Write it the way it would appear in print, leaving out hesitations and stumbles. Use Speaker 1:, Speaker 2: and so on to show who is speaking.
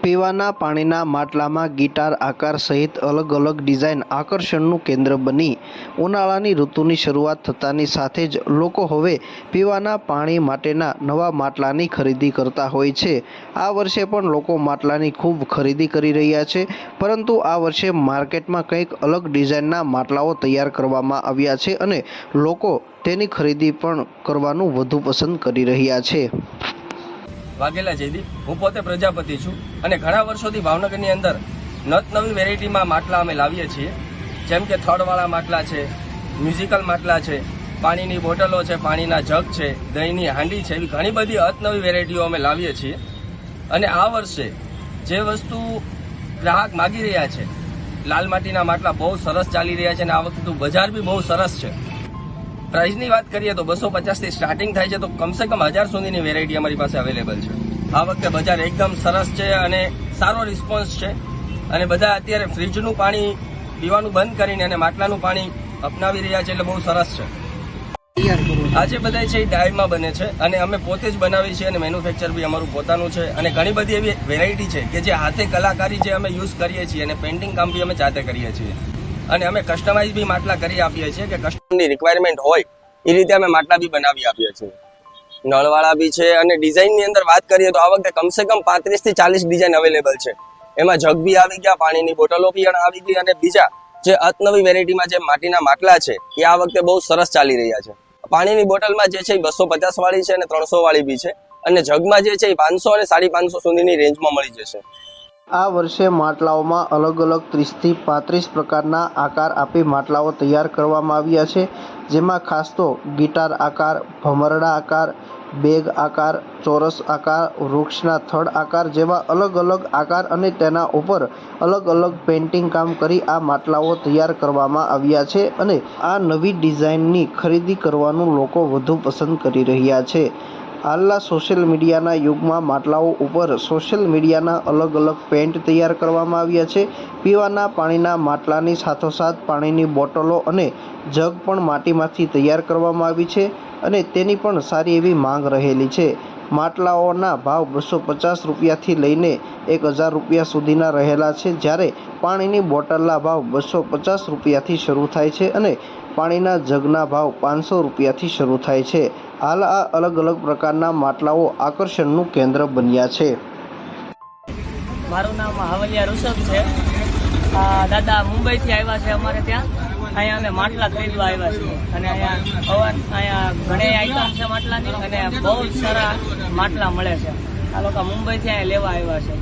Speaker 1: પીવાના પાણીના માટલામાં ગિટાર આકાર સહિત અલગ અલગ ડિઝાઇન આકર્ષણનું કેન્દ્ર બની ઉનાળાની ઋતુની શરૂઆત થતાની સાથે જ લોકો હવે પીવાના પાણી માટેના નવા માટલાની ખરીદી કરતા હોય છે। આ વર્ષે પણ લોકો માટલાની ખૂબ ખરીદી કરી રહ્યા છે, પરંતુ આ વર્ષે માર્કેટમાં કંઈક અલગ ડિઝાઇનના માટલાઓ તૈયાર કરવામાં આવ્યા છે અને લોકો તેની ખરીદી પણ કરવાનું વધુ પસંદ કરી રહ્યા છે।
Speaker 2: વાઘેલા જયદીપ, હું પોતે પ્રજાપતિ છું અને ઘણા વર્ષોથી ભાવનગરની અંદર નવી વેરાયટીમાં માટલા અમે લાવીએ છીએ, જેમ કે થડવાળા માટલા છે, મ્યુઝિકલ માટલા છે, પાણીની બોટલો છે, પાણીના જગ છે, દહીંની હાંડી છે, એવી ઘણી બધી અતનવી વેરાયટીઓ અમે લાવીએ છીએ। અને આ વર્ષે જે વસ્તુ ગ્રાહક માગી રહ્યા છે, લાલ માટીના માટલા બહુ સરસ ચાલી રહ્યા છે અને આ વખતે બજાર બી બહુ સરસ છે। પ્રાઇસની વાત કરીએ તો 250 થી સ્ટાર્ટિંગ થાય છે, તો કમસે કમ 1000 સુધીની વેરાયટી અમારી પાસે અવેલેબલ છે। આ વખતે બજાર એકદમ સરસ છે અને સારો રિસ્પોન્સ છે અને બધા અત્યારે ફ્રીજનું પાણી પીવાનું બંધ કરીને અને માટલાનું પાણી અપનાવી રહ્યા છે, એટલે બહુ સરસ છે। આજે બધા છે એ ડાયમાં બને છે અને અમે પોતે જ બનાવીએ છીએ અને મેન્યુફેક્ચર બી અમારું પોતાનું છે અને ઘણી બધી એવી વેરાયટી છે કે જે હાથે કલાકારી જે અમે યુઝ કરીએ છીએ અને પેઇન્ટિંગ કામ બી અમે જાતે કરીએ છીએ અને અમે કસ્ટમાઇઝ બી માટલા કરી આપીએ છીએ કે કસ્ટમરની રિક્વાયરમેન્ટ હોય એ રીતે અમે માટલા બી બનાવી આપીએ છીએ। નળવાળા બી છે અને ડિઝાઇનની અંદર વાત કરીએ તો આ વખતે કમસે કમ 35 થી 40 ડિઝાઇન અવેલેબલ છે। એમાં જગ બી આવી ગયા, પાણીની બોટલો બી આવી ગઈ અને બીજા જે અતનવી વેરાયટીમાં જે માટીના માટલા છે એ આ વખતે બહુ સરસ ચાલી રહ્યા છે। પાણીની બોટલમાં જે છે એ 250 વાળી છે અને 300 વાળી બી છે અને જગમાં જે છે એ 500 અને 550 સુધીની રેન્જમાં મળી જશે।
Speaker 1: આ વર્ષે માટલાઓમાં અલગ અલગ 30 થી 35 પ્રકારના આકાર આપી માટલાઓ તૈયાર કરવામાં આવ્યા છે, જેમાં ખાસ તો ગિટાર આકાર, ભમરડા આકાર, બેગ આકાર, ચોરસ આકાર, વૃક્ષના થડ આકાર જેવા અલગ અલગ આકાર અને તેના ઉપર અલગ અલગ પેઇન્ટિંગ કામ કરી આ માટલાઓ તૈયાર કરવામાં આવ્યા છે અને આ નવી ડિઝાઇનની ખરીદી કરવાનું લોકો વધુ પસંદ કરી રહ્યા છે। હાલના સોશિયલ મીડિયાના યુગમાં માટલાઓ ઉપર સોશિયલ મીડિયાના અલગ અલગ પેઇન્ટ તૈયાર કરવામાં આવ્યા છે। પીવાના પાણીના માટલાની સાથોસાથ પાણીની બોટલો અને જગ પણ માટીમાંથી તૈયાર કરવામાં આવી છે અને તેની પણ સારી એવી માંગ રહેલી છે। માટલાઓના ભાવ 250 રૂપિયાથી લઈને 1000 રૂપિયા સુધીના રહેલા છે, જ્યારે પાણીની બોટલના ભાવ 250 રૂપિયાથી શરૂ થાય છે અને પાણીના જગના ભાવ 500 રૂપિયાથી શરૂ થાય છે। હાલ આ અલગ અલગ પ્રકારના માટલાઓ આકર્ષણનું કેન્દ્ર બન્યા છે।
Speaker 3: મારું નામ હાવલિયા ઋષભ છે। દાદા મુંબઈથી આવ્યા છે અમારે ત્યાં। અહીંયા અમે માટલા ખરીદવા આવ્યા છીએ અને અહીંયા ઘણી આઈટમ છે માટલાની અને બહુ સારા માટલા મળે છે। આ લોકો મુંબઈથી અહીંયા લેવા આવ્યા છે।